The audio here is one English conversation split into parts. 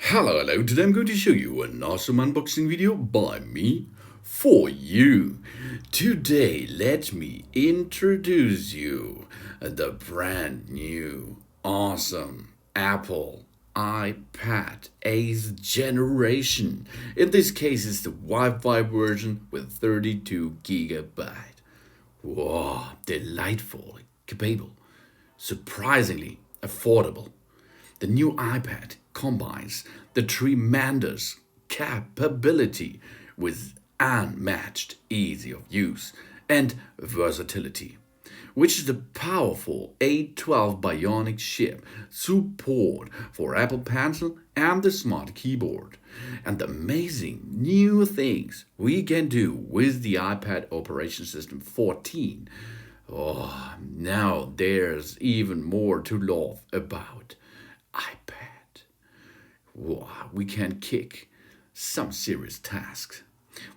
Hello, today I'm going to show you an awesome unboxing video by me for you. Today, let me introduce you the brand new awesome Apple iPad 8th generation. In this case, it's the Wi-Fi version with 32 gigabyte. Wow, delightful, capable, surprisingly affordable. The new iPad combines the tremendous capability with unmatched ease of use and versatility, which is the powerful A12 Bionic chip support for Apple Pencil and the smart keyboard, and the amazing new things we can do with the iPad operation system 14. Oh, now there's even more to love about iPad. Wow, we can kick some serious tasks.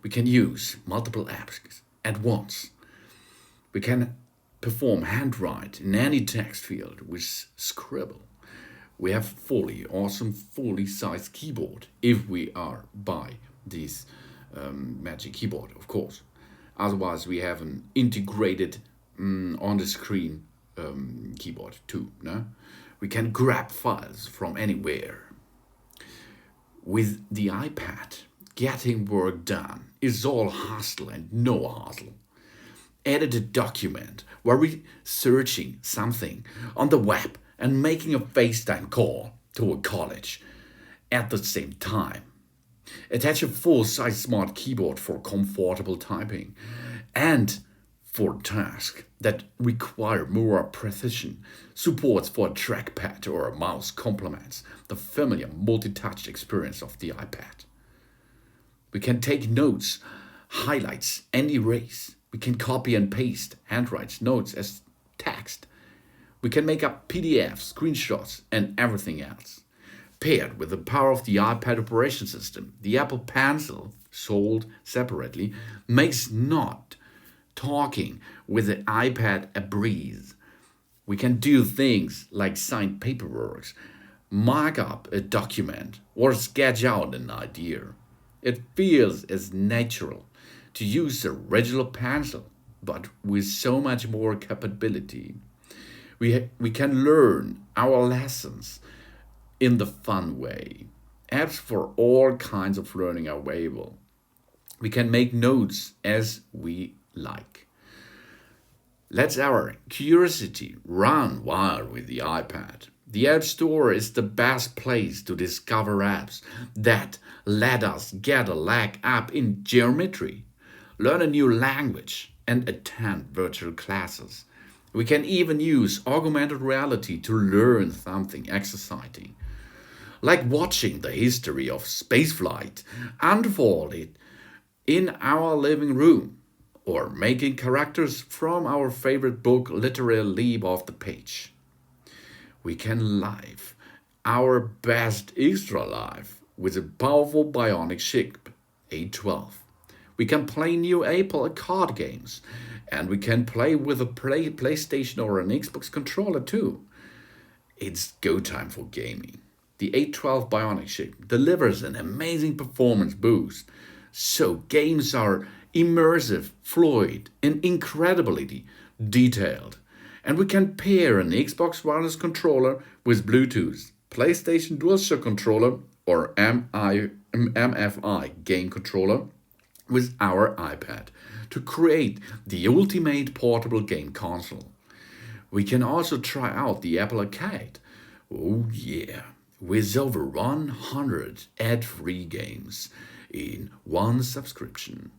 We can use multiple apps at once. We can perform handwrite in any text field with Scribble. We have fully awesome, fully sized keyboard if we are by this Magic Keyboard, of course. Otherwise, we have an integrated on the screen keyboard too. No, we can grab files from anywhere. With the iPad, getting work done is all hustle and no hustle. Edit a document while researching something on the web and making a FaceTime call to a college at the same time. Attach a full-size smart keyboard for comfortable typing and for tasks that require more precision. Supports for a trackpad or a mouse complements the familiar multi-touch experience of the iPad. We can take notes, highlights, and erase. We can copy and paste handwrite notes as text. We can make up PDFs, screenshots, and everything else. Paired with the power of the iPad operation system, the Apple Pencil, sold separately, makes not talking with the iPad a breeze. We can do things like sign paperwork, mark up a document, or sketch out an idea. It feels as natural to use the original pencil, but with so much more capability. We can learn our lessons in the fun way. Apps for all kinds of learning are available. We can make notes as we like. Let our curiosity run wild with the iPad. The App Store is the best place to discover apps that let us get a leg up in geometry, learn a new language, and attend virtual classes. We can even use augmented reality to learn something exciting, like watching the history of spaceflight unfolded in our living room, or making characters from our favorite book literally leap off the page. We can live our best extra life with a powerful bionic chip A12. We can play new Apple card games, and we can play with a PlayStation or an Xbox controller too. It's go time for gaming. The A12 Bionic chip delivers an amazing performance boost, so games are immersive, fluid, and incredibly detailed. And we can pair an Xbox wireless controller with Bluetooth, PlayStation DualShock controller, or MFI game controller with our iPad to create the ultimate portable game console. We can also try out the Apple Arcade. Oh, yeah, with over 100 ad-free games in one subscription.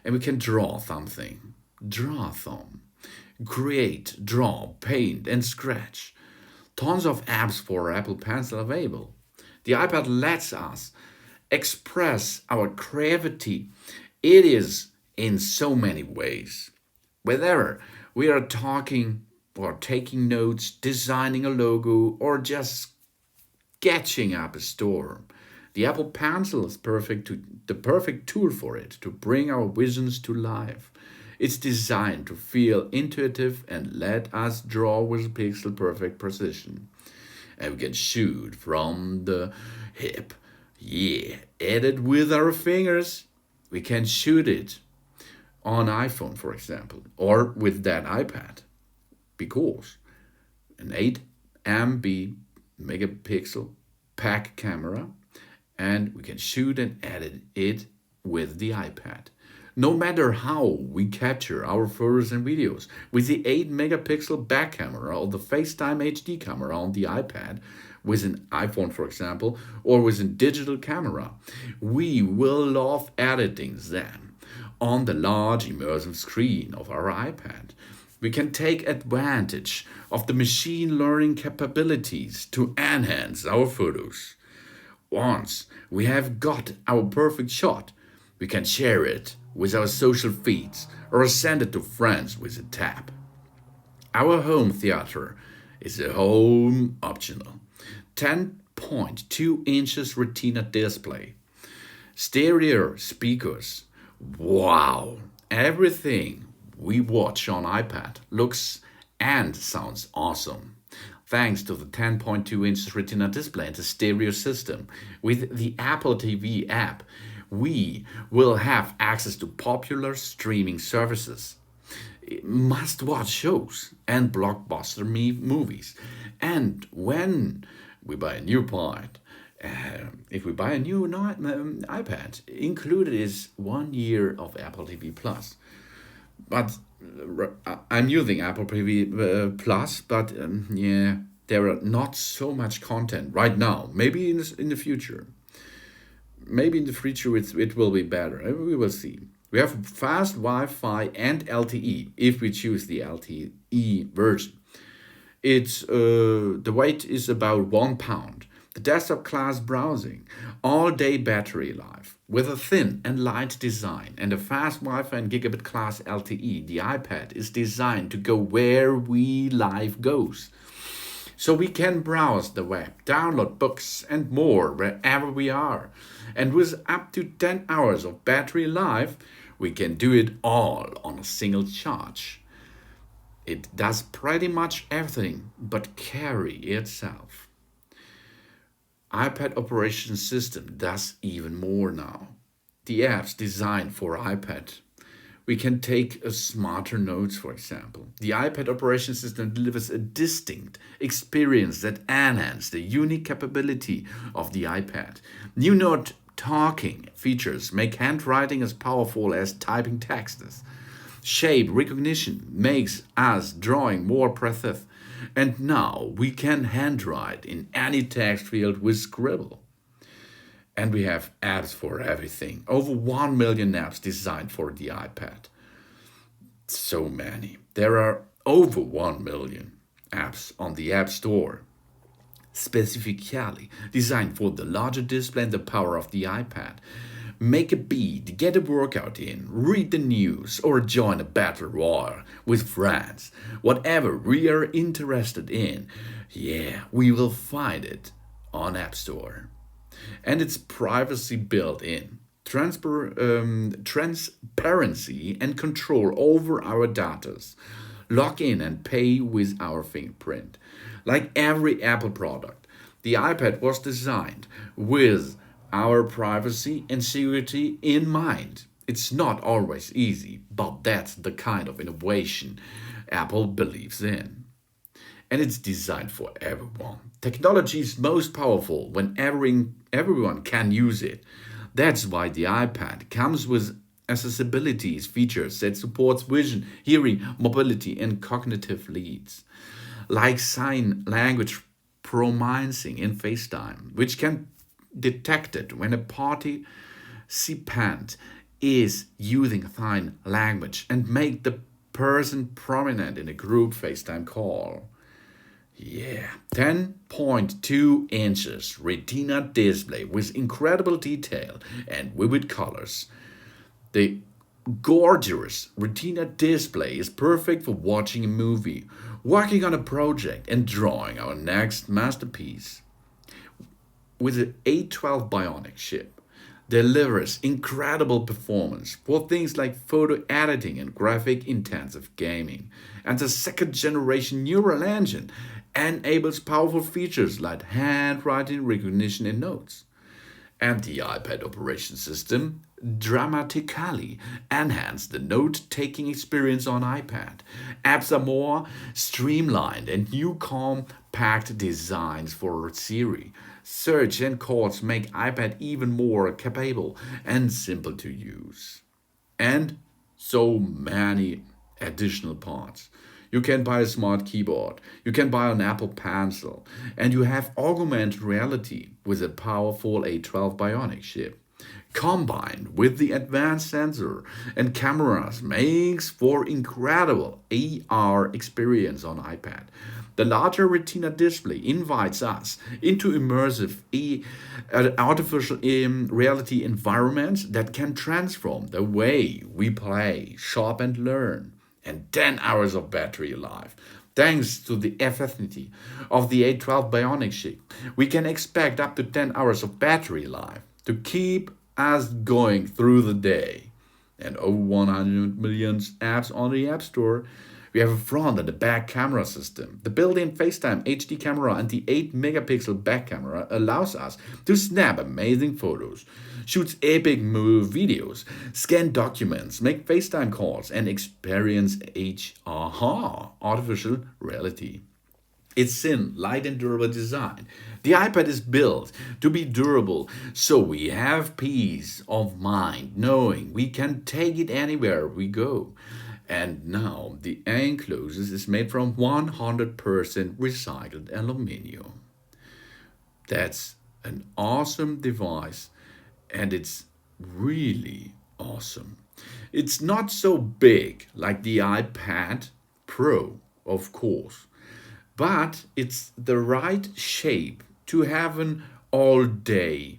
And we can draw something, draw some, create, draw, paint, and scratch. Tons of apps for Apple Pencil available. The iPad lets us express our creativity. It is in so many ways. Whether we are talking or taking notes, designing a logo, or just sketching up a storm, the Apple Pencil is the perfect tool for it to bring our visions to life. It's designed to feel intuitive and let us draw with pixel perfect precision. and we can shoot from the hip. Yeah, edit with our fingers. We can shoot it on iPhone, for example, or with that iPad, because an 8 MB megapixel pack camera, and we can shoot and edit it with the iPad. No matter how we capture our photos and videos, with the 8 megapixel back camera or the Facetime HD camera on the iPad, with an iPhone, for example, or with a digital camera, we will love editing them on the large immersive screen of our iPad. We can take advantage of the machine learning capabilities to enhance our photos. Once we have got our perfect shot, we can share it with our social feeds or send it to friends with a tap. Our home theater is a home optional 10.2 inches Retina display, stereo speakers. Wow! Everything we watch on iPad looks and sounds awesome. Thanks to the 10.2 inches Retina display and the stereo system, with the Apple TV app, we will have access to popular streaming services, must-watch shows, and blockbuster movies. And when we buy a new pod, if we buy a new iPad, included is 1 year of Apple TV Plus. But I'm using Apple TV Plus, but yeah, there are not so much content right now. Maybe in the future. Maybe in the future it will be better. We will see. We have fast Wi-Fi and LTE if we choose the LTE version. It's the weight is about 1 pound. The desktop class browsing, all-day battery life, with a thin and light design and a fast Wi-Fi and gigabit class LTE. The iPad is designed to go where life goes. So we can browse the web, download books and more wherever we are. And with up to 10 hours of battery life, we can do it all on a single charge. It does pretty much everything but carry itself. iPad operating system does even more now. The apps designed for iPad. We can take a smarter notes, for example. The iPad operating system delivers a distinct experience that enhances the unique capability of the iPad. New note talking features make handwriting as powerful as typing texts. Shape recognition makes us drawing more precise. And now we can handwrite in any text field with Scribble. And we have apps for everything. Over 1 million apps designed for the iPad. So many. There are over 1 million apps on the App Store, specifically designed for the larger display and the power of the iPad. Make a beat, get a workout in, read the news, or join a battle royale with friends. Whatever we are interested in, yeah, we will find it on App Store. And it's privacy built in. Transparency and control over our data. Log in and pay with our fingerprint. Like every Apple product, the iPad was designed with our privacy and security in mind. It's not always easy, but that's the kind of innovation Apple believes in. And it's designed for everyone. Technology is most powerful when everyone can use it. That's why the iPad comes with accessibility features that supports vision, hearing, mobility, and cognitive needs, like sign language processing in FaceTime, which can detect it when a participant is using sign language and make the person prominent in a group FaceTime call. Yeah, 10.2 inches Retina display with incredible detail and vivid colors. The gorgeous Retina display is perfect for watching a movie, working on a project, and drawing our next masterpiece. With the A12 Bionic chip, delivers incredible performance for things like photo editing and graphic intensive gaming. And the second generation neural engine enables powerful features like handwriting recognition in notes. And the iPad operation system dramatically enhanced the note-taking experience on iPad. Apps are more streamlined and new compact designs for Siri. Search and calls make iPad even more capable and simple to use. And so many additional parts. You can buy a smart keyboard, you can buy an Apple Pencil, and you have augmented reality with a powerful A12 Bionic chip. Combined with the advanced sensor and cameras makes for incredible AR experience on iPad. The larger Retina display invites us into immersive artificial reality environments that can transform the way we play, shop, and learn. And 10 hours of battery life. Thanks to the efficiency of the A12 Bionic chip, we can expect up to 10 hours of battery life to keep us going through the day. And over 100 million apps on the App Store. We have a front and a back camera system. The built-in Facetime Hd Camera and the 8 megapixel back camera allows us to snap amazing photos, shoot epic videos, scan documents, make FaceTime calls, and experience artificial reality. Its thin, light, and durable design. The iPad is built to be durable, so we have peace of mind knowing we can take it anywhere we go. And now the enclosure is made from 100% recycled aluminium. That's an awesome device, and it's really awesome. It's not so big like the iPad Pro, of course, but it's the right shape to have an all day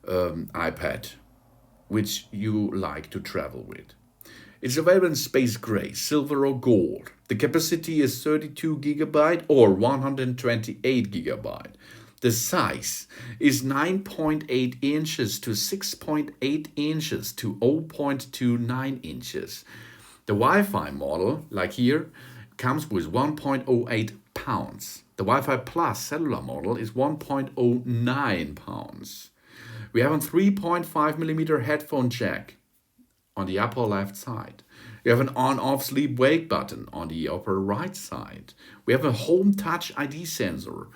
iPad which you like to travel with. It's available in space gray, silver, or gold. The capacity is 32 gigabyte or 128 gigabyte. The size is 9.8 inches to 6.8 inches to 0.29 inches. The Wi-Fi model, like here, comes with 1.08 pounds. The Wi-Fi Plus cellular model is 1.09 pounds. We have a 3.5 millimeter headphone jack on the upper left side. We have an on-off sleep-wake button on the upper right side. We have a home touch ID sensor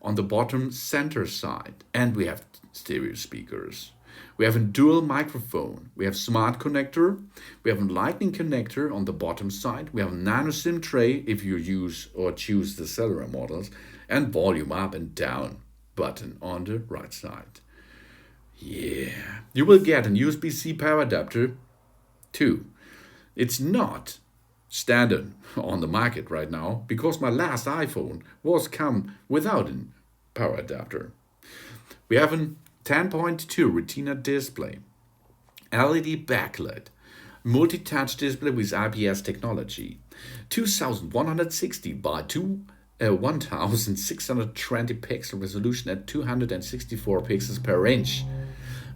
on the bottom center side. And we have stereo speakers. We have a dual microphone. We have smart connector. We have a lightning connector on the bottom side. We have a nano SIM tray if you use or choose the cellular models. And volume up and down button on the right side. Yeah. You will get a USB-C power adapter too. It's not standard on the market right now because my last iPhone was come without a power adapter. We have a 10.2 Retina display, LED backlit, multi-touch display with IPS technology, 2160 by 1620 pixel resolution at 264 pixels per inch,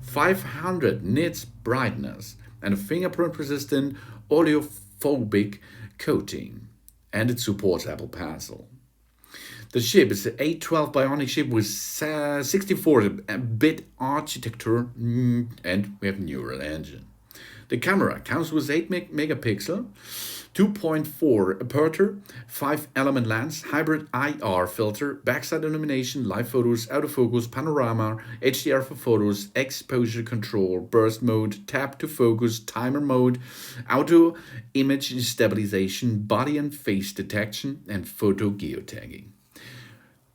500 nits brightness, and a fingerprint-resistant oleophobic coating. And it supports Apple Pencil. The chip is an A12 Bionic chip with 64-bit architecture, and we have neural engine. The camera comes with 8 megapixel, 2.4 aperture, 5-element lens, hybrid IR filter, backside illumination, live photos, autofocus, panorama, HDR for photos, exposure control, burst mode, tap to focus, timer mode, auto image stabilization, body and face detection, and photo geotagging.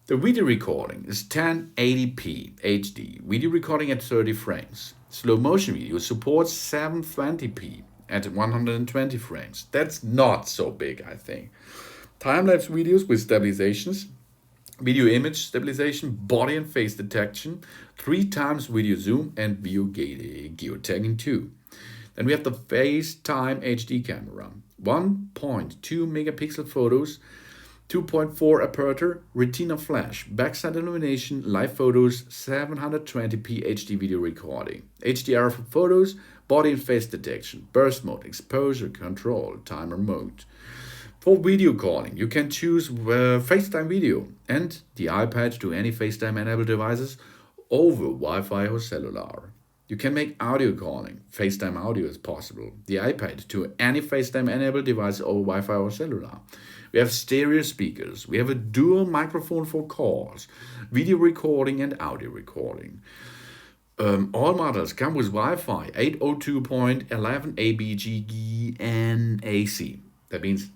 The video recording is 1080p HD, video recording at 30 frames. Slow motion video supports 720p at 120 frames. That's not so big, I think. Time-lapse videos with stabilizations, video image stabilization, body and face detection, 3 times video zoom, and video geotagging too. Then we have the FaceTime HD camera, 1.2 megapixel photos, 2.4 aperture, Retina flash, backside illumination, live photos, 720p HD video recording, HDR for photos, body and face detection, burst mode, exposure control, timer mode. For video calling, you can choose FaceTime video and the iPad to any FaceTime enabled devices over Wi-Fi or cellular. You can make audio calling. FaceTime audio is possible. The iPad to any FaceTime enabled device over Wi-Fi or cellular. We have stereo speakers. We have a dual microphone for calls, video recording and audio recording. All models come with Wi-Fi 802.11 ABGNAC. That means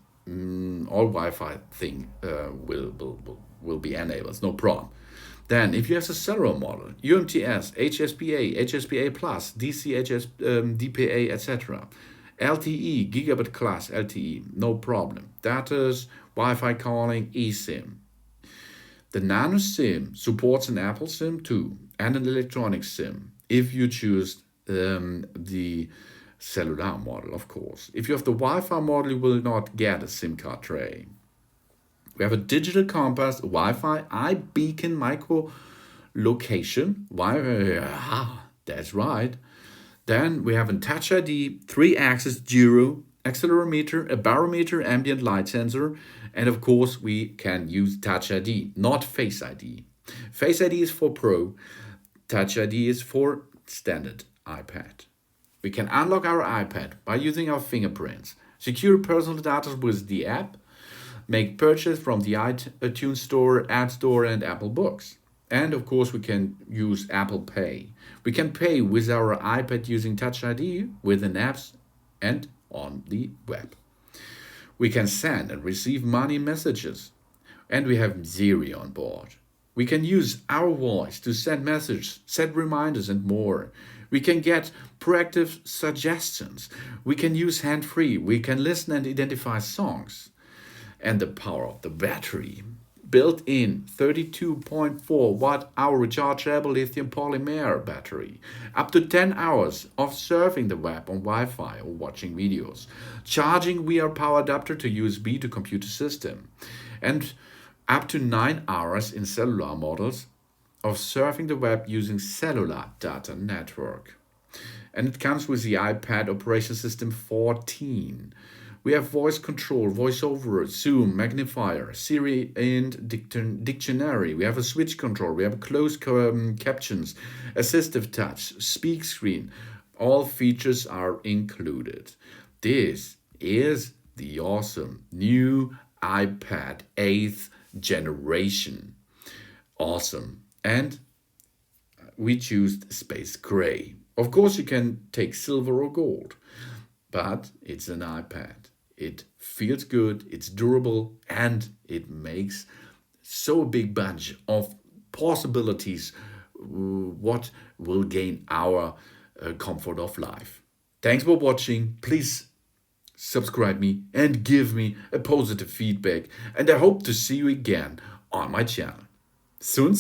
all Wi-Fi thing will be enabled. It's no problem. Then, if you have a cellular model, UMTS, HSPA, HSPA Plus, DCHS, DPA, etc., LTE, gigabit class LTE, no problem. That is Wi-Fi calling, eSIM. The Nano SIM supports an Apple SIM too, and an electronic SIM, if you choose the cellular model, of course. If you have the Wi-Fi model, you will not get a SIM card tray. We have a digital compass, Wi-Fi, iBeacon micro location. That's right. Then we have a Touch ID, 3-axis gyro, accelerometer, a barometer, ambient light sensor, and of course we can use Touch ID, not Face ID. Face ID is for Pro, Touch ID is for standard iPad. We can unlock our iPad by using our fingerprints, secure personal data with the app, make purchase from the iTunes Store, App Store, and Apple Books. And of course, we can use Apple Pay. We can pay with our iPad using Touch ID within apps and on the web. We can send and receive money messages. And we have Siri on board. We can use our voice to send messages, set reminders, and more. We can get proactive suggestions. We can use hand-free. We can listen and identify songs. And the power of the battery. Built-in 32.4 watt-hour rechargeable lithium polymer battery. Up to 10 hours of surfing the web on Wi-Fi or watching videos. Charging via power adapter to USB to computer system. And up to 9 hours in cellular models of surfing the web using cellular data network. And it comes with the iPad Operation System 14. We have voice control, voiceover, zoom, magnifier, Siri and dictionary. We have a switch control. We have closed captions, assistive touch, speak screen. All features are included. This is the awesome new iPad 8th generation. Awesome. And we choose space gray. Of course, you can take silver or gold, but it's an iPad. It feels good, it's durable, and it makes so big bunch of possibilities what will gain our comfort of life. Thanks for watching. Please subscribe me and give me a positive feedback. And I hope to see you again on my channel. Soon.